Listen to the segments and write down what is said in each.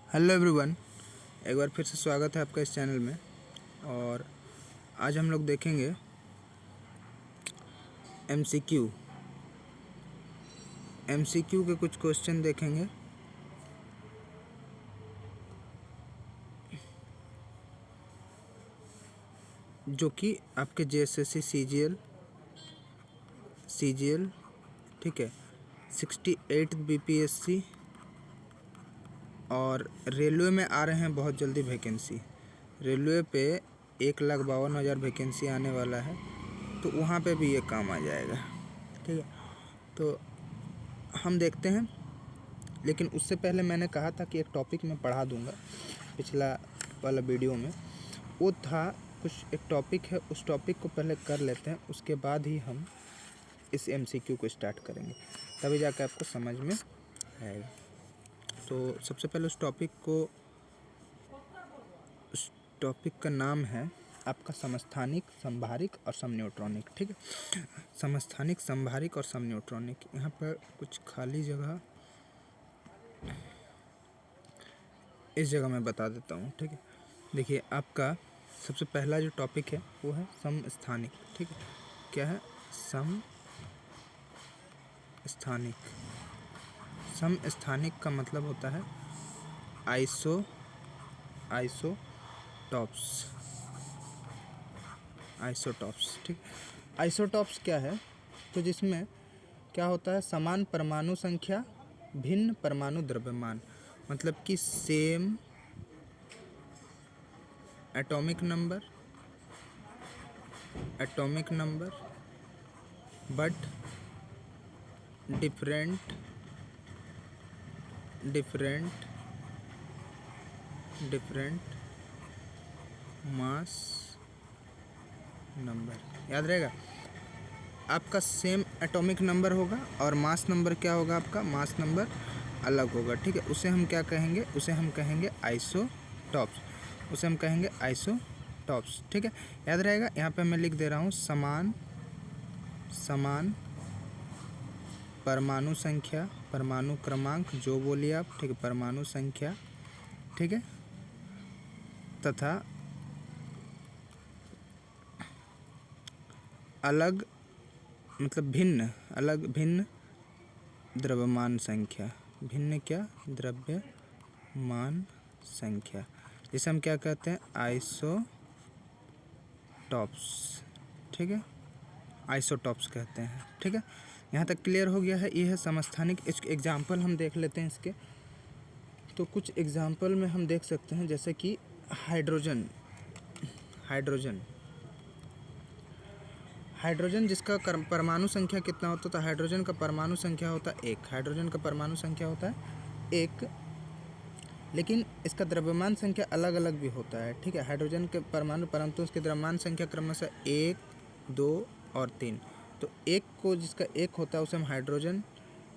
Hello everyone, एक बार फिर से स्वागत है आपका इस चैनल में। और आज हम लोग देखेंगे एमसीक्यू के कुछ क्वेश्चन देखेंगे जो कि आपके जेएसएससी सीजीएल ठीक है, 68 बीपीएससी और रेलवे में आ रहे हैं बहुत जल्दी वैकेंसी। रेलवे पे 1,52,000 वैकेंसी आने वाला है, तो वहाँ पे भी ये काम आ जाएगा। ठीक है, तो हम देखते हैं। लेकिन उससे पहले मैंने कहा था कि एक टॉपिक मैं पढ़ा दूंगा पिछला वाला वीडियो में। वो था कुछ एक टॉपिक है, उस टॉपिक को पहले कर लेते हैं, उसके बाद ही हम इस एमसीक्यू को स्टार्ट करेंगे, तभी जाकर आपको समझ में आएगा। तो सबसे पहले उस टॉपिक का नाम है आपका समस्थानिक, संभारिक और समन्यूट्रॉनिक। ठीक है, समस्थानिक, संभारिक और समन्यूट्रॉनिक। यहाँ पर कुछ खाली जगह इस जगह मैं बता देता हूँ। ठीक है, देखिए आपका सबसे पहला जो टॉपिक है वो है समस्थानिक। ठीक है, क्या है? समस्थानिक का मतलब होता है आइसोटॉप्स। ठीक, आइसोटॉप्स क्या है? तो जिसमें क्या होता है, समान परमाणु संख्या, भिन्न परमाणु द्रव्यमान। मतलब कि same atomic number but different mass number. याद रहेगा, आपका सेम एटॉमिक नंबर होगा और मास नंबर क्या होगा? आपका मास नंबर अलग होगा। ठीक है, उसे हम क्या कहेंगे? उसे हम कहेंगे आइसोटॉप्स। ठीक है, याद रहेगा। यहाँ पे मैं लिख दे रहा हूँ समान परमाणु संख्या, परमाणु क्रमांक जो बोलिए आप। ठीक है, परमाणु संख्या। ठीक है, तथा अलग मतलब भिन्न द्रव्यमान संख्या। भिन्न क्या? द्रव्यमान संख्या, जिसे हम क्या कहते हैं? आइसोटॉप्स। ठीक है, आइसोटॉप्स कहते हैं। ठीक है, यहाँ तक क्लियर हो गया है। ये है समस्थानिक। इसके एग्जाम्पल हम देख लेते हैं इसके। तो कुछ एग्जाम्पल में हम देख सकते हैं, जैसे कि हाइड्रोजन जिसका परमाणु संख्या कितना होता है? तो हाइड्रोजन का परमाणु संख्या होता है 1। लेकिन इसका द्रव्यमान संख्या अलग अलग भी होता है। ठीक है, हाइड्रोजन के परमाणु, परंतु उसके द्रव्यमान संख्या क्रमशः 1, 2 और 3। तो एक को जिसका 1 होता है उसे हम हाइड्रोजन,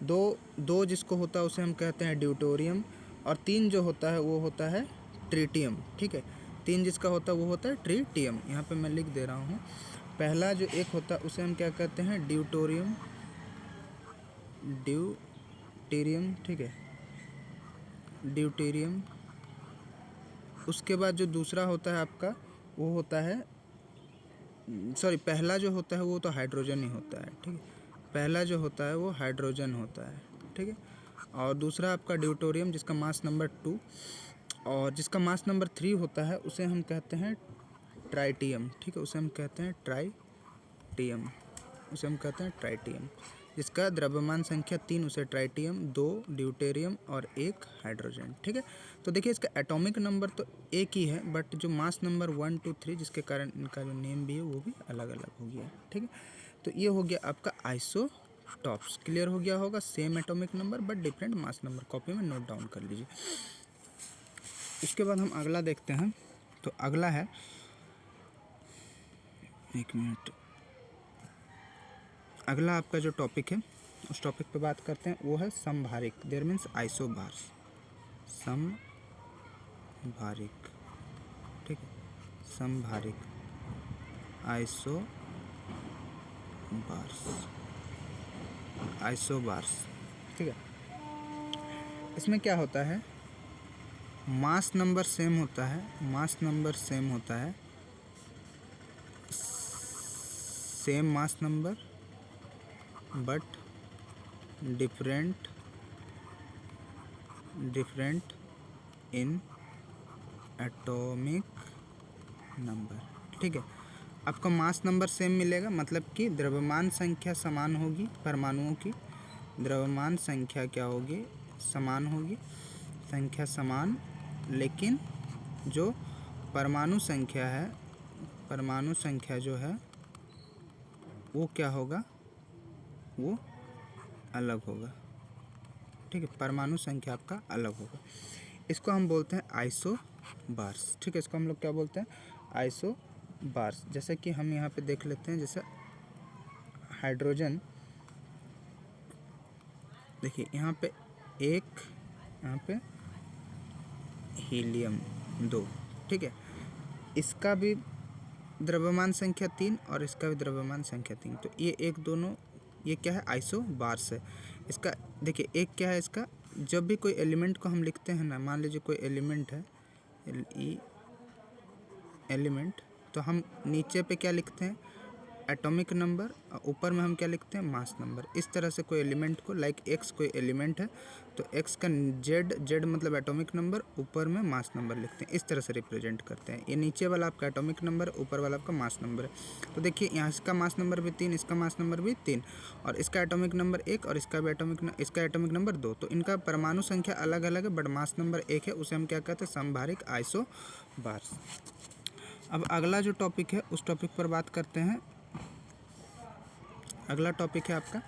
दो जिसको होता है उसे हम कहते हैं ड्यूटेरियम, और 3 जो होता है वो होता है ट्रिटियम। ठीक है, 3 जिसका होता है वो होता है ट्रिटियम। यहाँ पे मैं लिख दे रहा हूँ। पहला जो 1 होता है उसे हम क्या कहते हैं? ड्यूटेरियम। ठीक है, ड्यूटेरियम। उसके बाद जो दूसरा होता है आपका वो होता है, पहला जो होता है वो तो हाइड्रोजन ही होता है। ठीक है, पहला जो होता है वो हाइड्रोजन होता है। ठीक है, और दूसरा आपका ड्यूटेरियम जिसका मास नंबर 2, और जिसका मास नंबर 3 होता है उसे हम कहते हैं ट्राइटियम। ठीक है, उसे हम कहते हैं ट्राइटियम। जिसका द्रव्यमान संख्या 3 उसे ट्राइटियम, 2 ड्यूटेरियम और 1 हाइड्रोजन। ठीक है, तो देखिए इसका एटॉमिक नंबर तो एक ही है, बट जो मास नंबर 1, 2, 3 जिसके कारण इनका जो नेम भी है वो भी अलग अलग हो गया। ठीक है, तो ये हो गया आपका आइसोटॉप्स। क्लियर हो गया होगा। Same atomic number but different mass number. Copy में नोट डाउन कर लीजिए। उसके बाद हम अगला देखते हैं। तो अगला है, एक मिनट, अगला आपका जो टॉपिक है उस टॉपिक पे बात करते हैं। वो है समभारिक। There means isobars. समभारिक। ठीक है, समभारिक आइसोबार्स। ठीक है, इसमें क्या होता है? मास नंबर सेम होता है, मास नंबर सेम होता है, same mass number but different in atomic number. ठीक है, आपका मास नंबर सेम मिलेगा, मतलब कि द्रव्यमान संख्या समान होगी परमाणुओं की, द्रव्यमान संख्या क्या होगी, समान होगी, संख्या समान, लेकिन जो परमाणु संख्या है, परमाणु संख्या जो है वो क्या होगा, वो अलग होगा। ठीक है, परमाणु संख्या आपका अलग होगा। इसको हम बोलते हैं आइसोबार्स। ठीक है, इसको हम लोग क्या बोलते हैं, आइसोबार्स। जैसे कि हम यहाँ पे देख लेते हैं, जैसे हाइड्रोजन, देखिए यहाँ पे एक, यहाँ पे हीलियम 2। ठीक है, इसका भी द्रव्यमान संख्या 3 और इसका भी द्रव्यमान संख्या 3, तो ये एक दोनों, ये क्या है, आइसोबार्स है। इसका देखिए एक क्या है, इसका जब भी कोई एलिमेंट को हम लिखते हैं ना, मान लीजिए कोई एलिमेंट है, एलिमेंट, तो हम नीचे पे क्या लिखते हैं, एटॉमिक नंबर, और ऊपर में हम क्या लिखते हैं, मास नंबर। इस तरह से कोई एलिमेंट को, लाइक एक्स कोई एलिमेंट है तो एक्स का जेड मतलब एटॉमिक नंबर, ऊपर में मास नंबर लिखते हैं, इस तरह से रिप्रेजेंट करते हैं। ये नीचे वाला आपका एटॉमिक नंबर, ऊपर वाला आपका मास नंबर है। तो देखिए यहाँ इसका मास नंबर भी 3, इसका मास नंबर भी 3, और इसका एटॉमिक नंबर 1 और इसका भी इसका एटॉमिक नंबर 2। तो इनका परमाणु संख्या अलग अलग है बट मास नंबर 1 है, उसे हम क्या कहते हैं, समभारिक आइसोबार्स। अब अगला जो टॉपिक है उस टॉपिक पर बात करते हैं। अगला टॉपिक है आपका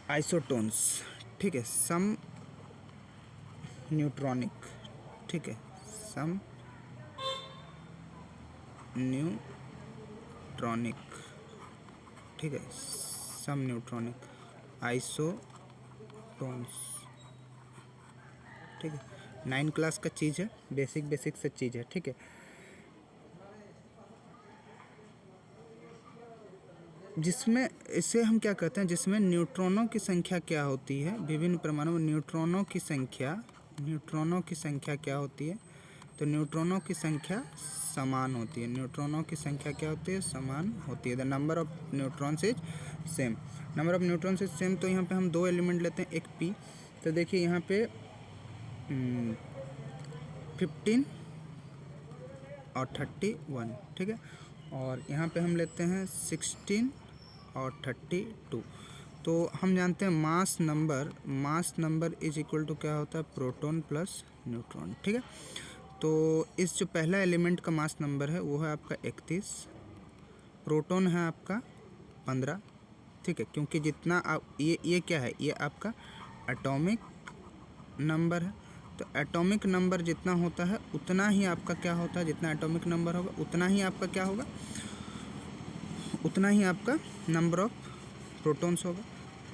आइसोटोन्स। ठीक है, सम न्यूट्रॉनिक। ठीक है, सम न्यूट्रॉनिक। ठीक है, सम न्यूट्रॉनिक आइसोटोन्स। ठीक है, 9 क्लास का चीज़ है, बेसिक से चीज़ है। ठीक है, जिसमें इसे हम क्या कहते हैं, जिसमें न्यूट्रॉनों की संख्या क्या होती है, विभिन्न परमाणु में न्यूट्रॉनों की संख्या क्या होती है, तो न्यूट्रॉनों की संख्या समान होती है। न्यूट्रॉनों की संख्या क्या होती है, समान होती है। The number of neutrons is same, number of neutrons is same. तो यहाँ पे हम 2 एलिमेंट लेते हैं, एक पी, तो देखिए यहाँ पे 15 और 31। ठीक है, और यहाँ पे हम लेते हैं 16 और 32। तो हम जानते हैं mass number is equal to क्या होता है, प्रोटॉन प्लस न्यूट्रॉन। ठीक है, तो इस जो पहला एलिमेंट का मास नंबर है वो है आपका 31, प्रोटॉन है आपका 15। ठीक है, क्योंकि जितना आप ये क्या है, ये आपका एटॉमिक नंबर है, तो एटॉमिक नंबर जितना होता है उतना ही आपका क्या होता है, जितना एटॉमिक नंबर होगा उतना ही आपका क्या होगा, उतना ही आपका नंबर ऑफ प्रोटॉन्स होगा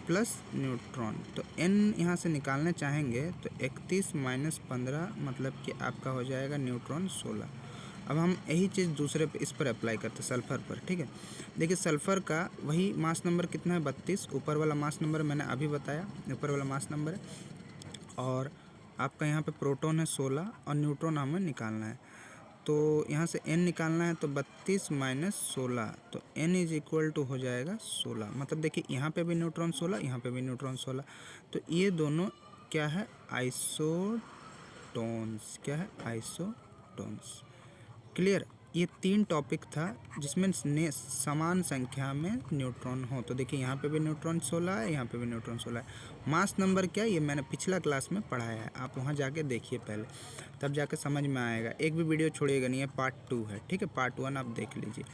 प्लस न्यूट्रॉन। तो n यहाँ से निकालना चाहेंगे तो 31 माइनस 15 मतलब कि आपका हो जाएगा न्यूट्रॉन 16। अब हम यही चीज़ दूसरे पे, इस पर अप्लाई करते हैं, सल्फ़र पर। ठीक है, देखिए सल्फ़र का वही मास नंबर कितना है, 32, ऊपर वाला मास नंबर मैंने अभी बताया, ऊपर वाला मास नंबर है, और आपका यहाँ पे प्रोटॉन है 16 और न्यूट्रॉन हमें निकालना है। तो यहाँ से n निकालना है, तो 32 माइनस 16, तो n इज इक्वल टू हो जाएगा 16। मतलब देखिए यहाँ पे भी न्यूट्रॉन 16, यहाँ पे भी न्यूट्रॉन 16, तो ये दोनों क्या है, आइसोटोन्स। क्या है, आइसोटोन्स। क्लियर, ये 3 टॉपिक था जिसमें समान संख्या में न्यूट्रॉन हो। तो देखिए यहाँ पे भी न्यूट्रॉन 16 है, यहाँ पे भी न्यूट्रॉन 16 है। मास नंबर क्या है, ये मैंने पिछला क्लास में पढ़ाया है, आप वहाँ जाके देखिए पहले, तब जाके समझ में आएगा। एक भी वीडियो छोड़िएगा नहीं, है पार्ट 2 है। ठीक है, पार्ट 1 आप देख लीजिए।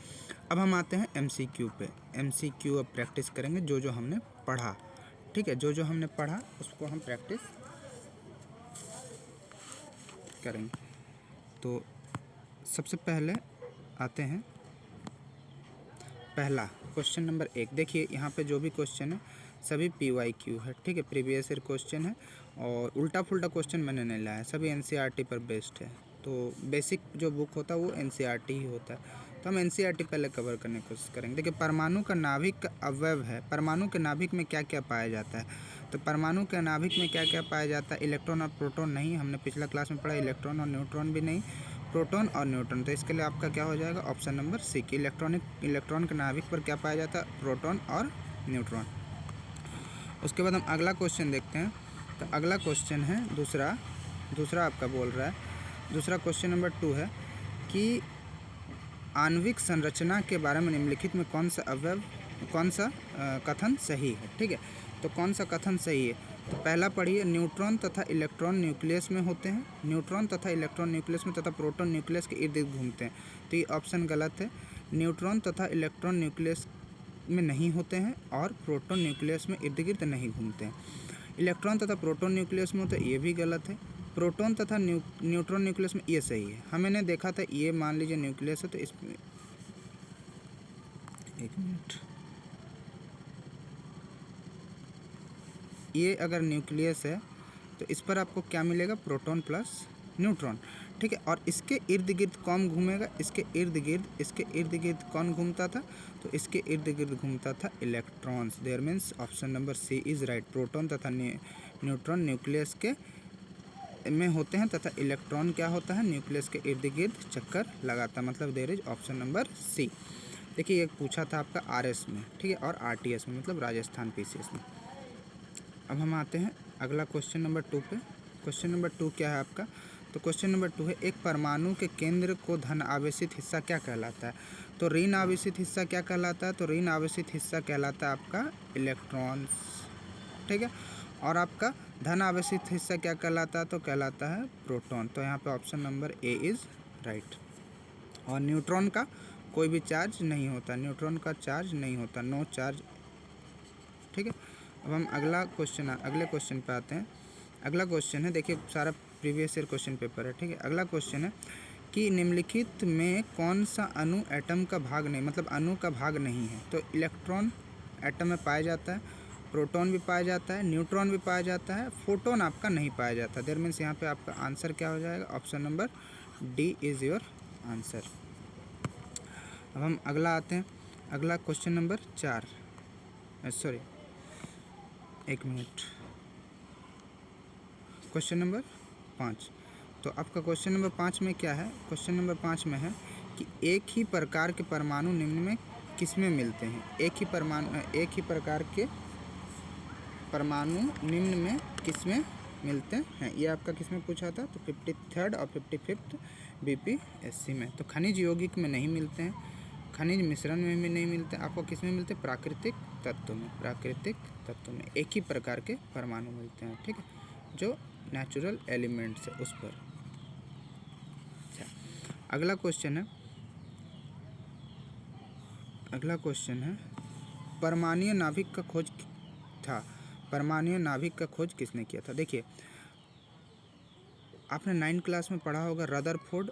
अब हम आते हैं MCQ पे। MCQ अब प्रैक्टिस करेंगे जो जो हमने पढ़ा। ठीक है, जो जो हमने पढ़ा उसको हम प्रैक्टिस करेंगे। तो सबसे पहले आते हैं, पहला क्वेश्चन नंबर 1। देखिए यहाँ पे जो भी क्वेश्चन है सभी PYQ है। ठीक है, प्रीवियस ईयर क्वेश्चन है, और उल्टा फुल्टा क्वेश्चन मैंने नहीं लाया, सभी NCERT पर बेस्ड है। तो बेसिक जो बुक होता है वो NCERT ही होता है, तो हम NCERT पहले कवर करने की कोशिश करेंगे। देखिए परमाणु का नाभिक का अवयव है, परमाणु के नाभिक में क्या क्या पाया जाता है, तो परमाणु के नाभिक में क्या क्या पाया जाता है? इलेक्ट्रॉन और प्रोटॉन नहीं, हमने पिछला क्लास में पढ़ा इलेक्ट्रॉन और न्यूट्रॉन भी नहीं, प्रोटॉन और न्यूट्रॉन। तो इसके लिए आपका क्या हो जाएगा? ऑप्शन नंबर सी कि इलेक्ट्रॉन के नाभिक पर क्या पाया जाता है? प्रोटॉन और न्यूट्रॉन। उसके बाद हम अगला क्वेश्चन देखते हैं। तो अगला क्वेश्चन है दूसरा आपका बोल रहा है, दूसरा क्वेश्चन नंबर 2 है कि आणविक संरचना के बारे में निम्नलिखित में कौन सा कथन सही है? ठीक है, तो कौन सा कथन सही है? तो पहला पढ़िए, न्यूट्रॉन तथा इलेक्ट्रॉन न्यूक्लियस में होते हैं, न्यूट्रॉन तथा इलेक्ट्रॉन न्यूक्लियस में तथा प्रोटॉन न्यूक्लियस के इर्द गिर्द घूमते हैं। तो ये ऑप्शन गलत है। न्यूट्रॉन तथा इलेक्ट्रॉन न्यूक्लियस में नहीं होते हैं और प्रोटॉन न्यूक्लियस में इर्द गिर्द नहीं घूमते हैं। इलेक्ट्रॉन तथा प्रोटॉन न्यूक्लियस में होते हैं, ये भी गलत है। प्रोटॉन तथा न्यूट्रॉन न्यूक्लियस में ये सही है। हमने देखा था ये मान लीजिए न्यूक्लियस है, तो इसमें एक मिनट, ये अगर न्यूक्लियस है तो इस पर आपको क्या मिलेगा? Proton plus neutron. ठीक है, और इसके इर्द गिर्द कौन घूमेगा? इसके इर्द गिर्द कौन घूमता था? तो इसके इर्द गिर्द घूमता था electrons. There means option number C is right. Proton तथा न्यूट्रॉन न्यूक्लियस के में होते हैं तथा इलेक्ट्रॉन क्या होता है? न्यूक्लियस के इर्द गिर्द चक्कर लगाता, मतलब there is option number C. देखिए, एक पूछा था आपका आरएस में, ठीक है, और आरटीएस में, मतलब राजस्थान पीसीएस में। अब हम आते हैं अगला क्वेश्चन नंबर 2 पे। क्वेश्चन नंबर 2 क्या है आपका? तो क्वेश्चन नंबर 2 है, एक परमाणु के केंद्र को धन आवेशित हिस्सा क्या कहलाता है? तो ऋण आवेशित हिस्सा क्या कहलाता है? तो ऋण आवेशित हिस्सा कहलाता है आपका इलेक्ट्रॉन्स। ठीक है, और आपका धन आवेशित हिस्सा क्या कहलाता है? तो कहलाता है प्रोटॉन। तो यहाँ पे option number A is right. और न्यूट्रॉन का कोई भी चार्ज नहीं होता, न्यूट्रॉन का चार्ज नहीं होता, नो चार्ज। ठीक है, अब हम अगले क्वेश्चन पे आते हैं। अगला क्वेश्चन है, देखिए सारा प्रीवियस ईयर क्वेश्चन पेपर है। ठीक है, अगला क्वेश्चन है कि निम्नलिखित में कौन सा अणु एटम का भाग नहीं, मतलब अणु का भाग नहीं है? तो इलेक्ट्रॉन एटम में पाया जाता है, प्रोटॉन भी पाया जाता है, न्यूट्रॉन भी पाया जाता है, फोटोन आपका नहीं पाया जाता। देयर मीन्स यहाँ पे आपका आंसर क्या हो जाएगा? Option number D is your answer. अब हम अगला आते हैं, अगला क्वेश्चन नंबर 4, सॉरी एक मिनट, क्वेश्चन नंबर 5। तो आपका क्वेश्चन नंबर 5 में क्या है? क्वेश्चन नंबर 5 में है कि एक ही प्रकार के परमाणु निम्न में किस में मिलते हैं? एक ही प्रकार के परमाणु निम्न में किस में मिलते हैं? ये आपका किस में पूछा था? तो 53rd और 55th बीपीएससी में। तो खनिज यौगिक में नहीं मिलते हैं, खनिज मिश्रण में भी नहीं मिलते, आपको किस में मिलते हैं? प्राकृतिक तत्वों में। प्राकृतिक तत्वों में एक ही प्रकार के परमाणु मिलते हैं, ठीक है, जो नेचुरल एलिमेंट्स है उस पर। अच्छा, अगला क्वेश्चन है परमाणु नाभिक का खोज था। परमाणु नाभिक का खोज किसने किया था? देखिए, आपने 9th क्लास में पढ़ा होगा रदरफोर्ड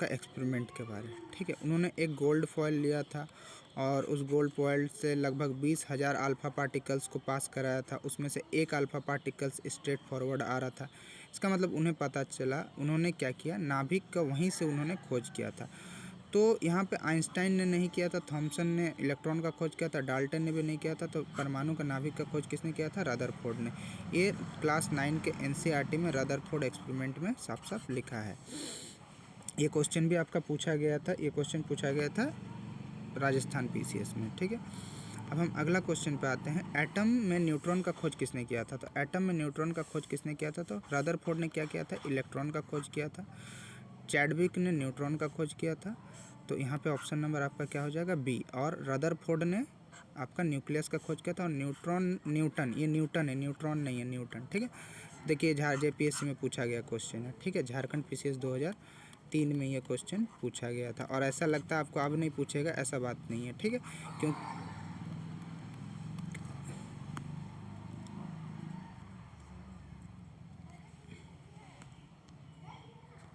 का एक्सपेरिमेंट के बारे में। ठीक है, उन्होंने एक गोल्ड फॉयल लिया था और उस गोल्ड फॉयल से लगभग 20,000 अल्फ़ा पार्टिकल्स को पास कराया था। उसमें से एक अल्फ़ा पार्टिकल्स स्ट्रेट फॉरवर्ड आ रहा था। इसका मतलब उन्हें पता चला, उन्होंने क्या किया? नाभिक का वहीं से उन्होंने खोज किया था। तो यहाँ पे आइंस्टाइन ने नहीं किया था, थॉमसन ने इलेक्ट्रॉन का खोज किया था, डाल्टन ने भी नहीं किया था। तो परमाणु का नाभिक का खोज किसने किया था? रदरफोर्ड ने। ये क्लास 9 के एनसीईआरटी में रदरफोर्ड एक्सपेरिमेंट में साफ साफ लिखा है। ये क्वेश्चन भी आपका पूछा गया था, ये क्वेश्चन पूछा गया था राजस्थान पीसीएस में। ठीक है, अब हम अगला क्वेश्चन पे आते हैं। एटम में न्यूट्रॉन का खोज किसने किया था? तो एटम में न्यूट्रॉन का खोज किसने किया था? तो रदरफोर्ड ने क्या किया था? इलेक्ट्रॉन का खोज किया था। चैडविक ने न्यूट्रॉन का खोज किया था। तो यहाँ पे ऑप्शन नंबर आपका क्या हो जाएगा? बी। और रदरफोर्ड ने आपका न्यूक्लियस का खोज किया था। और न्यूटन, ये न्यूटन है, न्यूट्रॉन नहीं है, न्यूटन। ठीक है, देखिए जेपीएससी में पूछा गया क्वेश्चन है। ठीक है, झारखंड पीसीएस 2003 में ये क्वेश्चन पूछा गया था। और ऐसा लगता है आपको अब नहीं पूछेगा, ऐसा बात नहीं है। ठीक है, क्यों?